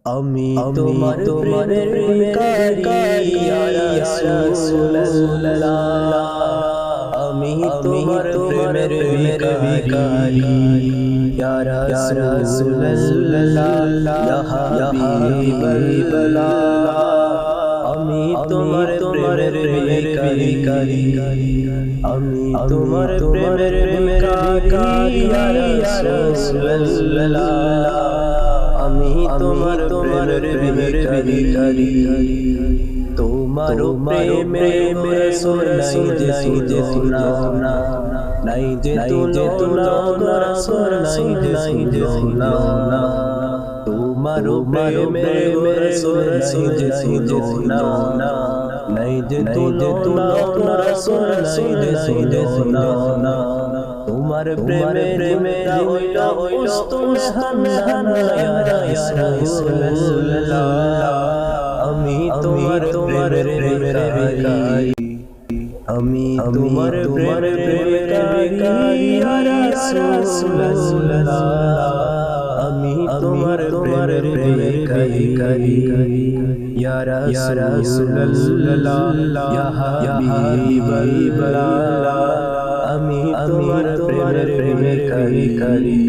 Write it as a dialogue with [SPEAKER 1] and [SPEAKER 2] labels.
[SPEAKER 1] আমি তোমার প্রেমের ভিখারি ইয়া রাসূলুল্লাহ আমি তোমার প্রেমের ভিখারি ইয়া রাসূলুল্লাহ ইয়া হাবিবাল্লাহ আমি তোমার প্রেমের ভিখারি আমি তোমার প্রেমের ভিখারি ইয়া রাসূলুল্লাহ আমি তোমার প্রেমের ভিখারি তোমার প্রেমে রাসূল নাই যে তুলনা নাই যে তুলনা রাসূল নাই যে তুলনা তোমার প্রেমে রাসূল নাই যে তুলনা নাই যে তুলনা রাসূল নাই যে তুলনা তোমার প্রেমে হইল উস্তুহান ইয়া রাসূলুল্লাহ আমি তোমার প্রেমের ভিখারি আমি তোমার প্রেমের ভিখারি ইয়া রাসূলুল্লাহ আমি তোমার প্রেমের ভিখারি ইয়া রাসূলুল্লাহ ইয়া হাবিবাল্লাহ আমি তোমার প্রেমের ভিখারি